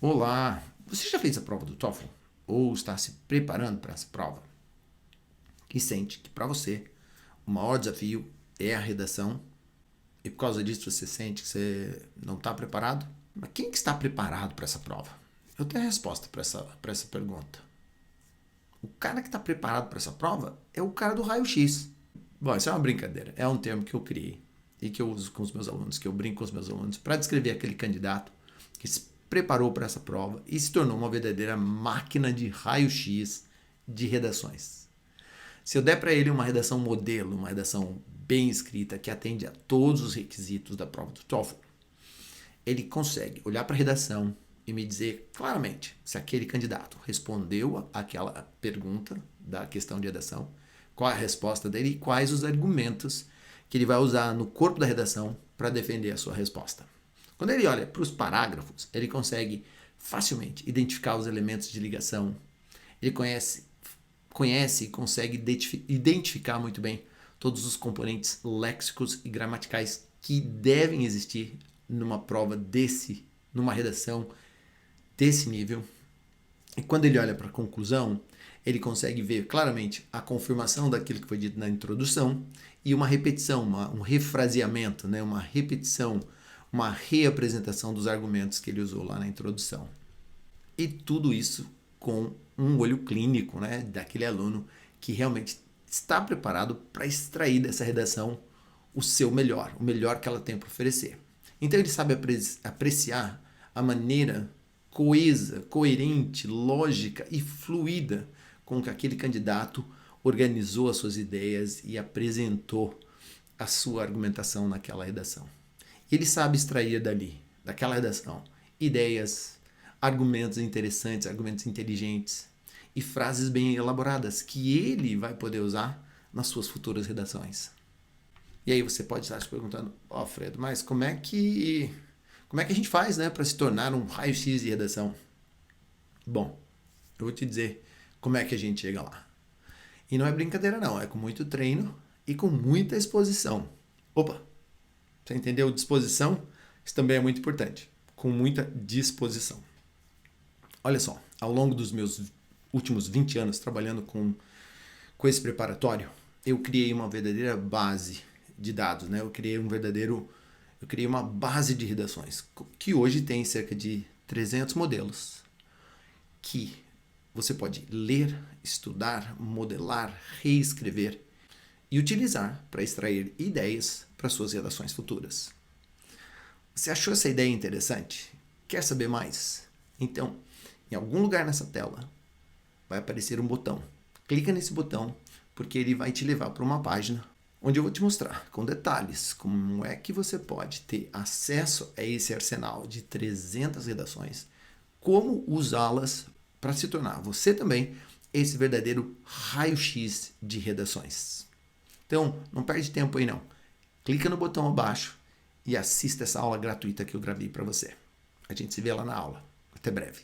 Olá, você já fez a prova do TOEFL? Ou está se preparando para essa prova? E sente que para você o maior desafio é a redação e por causa disso você sente que você não está preparado? Mas quem que está preparado para essa prova? Eu tenho a resposta para essa pergunta. O cara que está preparado para essa prova é o cara do raio-x. Bom, isso é uma brincadeira. É um termo que eu criei e que eu uso com os meus alunos, que eu brinco com os meus alunos para descrever aquele candidato que se preparou para essa prova e se tornou uma verdadeira máquina de raio-x de redações. Se eu der para ele uma redação modelo, uma redação bem escrita que atende a todos os requisitos da prova do TOEFL, ele consegue olhar para a redação e me dizer claramente se aquele candidato respondeu aquela pergunta da questão de redação, qual é a resposta dele e quais os argumentos que ele vai usar no corpo da redação para defender a sua resposta. Quando ele olha para os parágrafos, ele consegue facilmente identificar os elementos de ligação, ele conhece e consegue identificar muito bem todos os componentes léxicos e gramaticais que devem existir numa prova numa redação desse nível. E quando ele olha para a conclusão, ele consegue ver claramente a confirmação daquilo que foi dito na introdução e uma repetição, um refraseamento, né? Uma repetição, uma reapresentação dos argumentos que ele usou lá na introdução. E tudo isso com um olho clínico, né? Daquele aluno que realmente está preparado para extrair dessa redação o seu melhor, o melhor que ela tem para oferecer. Então ele sabe apreciar a maneira coesa, coerente, lógica e fluida com que aquele candidato organizou as suas ideias e apresentou a sua argumentação naquela redação. Ele sabe extrair daquela redação, ideias, argumentos interessantes, argumentos inteligentes e frases bem elaboradas que ele vai poder usar nas suas futuras redações. E aí você pode estar se perguntando, Fredo, mas como é que a gente faz, né, para se tornar um raio-x de redação? Bom, eu vou te dizer como é que a gente chega lá. E não é brincadeira não, é com muito treino e com muita exposição. Opa, você entendeu? Disposição? Isso também é muito importante. Com muita disposição. Olha só, ao longo dos meus últimos 20 anos trabalhando com esse preparatório, eu criei uma verdadeira base de dados, né? Eu criei uma base de redações que hoje tem cerca de 300 modelos que você pode ler, estudar, modelar, reescrever e utilizar para extrair ideias para suas redações futuras. Você achou essa ideia interessante? Quer saber mais? Então, em algum lugar nessa tela vai aparecer um botão. Clica nesse botão porque ele vai te levar para uma página onde eu vou te mostrar com detalhes como é que você pode ter acesso a esse arsenal de 300 redações, como usá-las para se tornar você também esse verdadeiro raio-x de redações. Então, não perde tempo aí não. Clica no botão abaixo e assista essa aula gratuita que eu gravei para você. A gente se vê lá na aula. Até breve.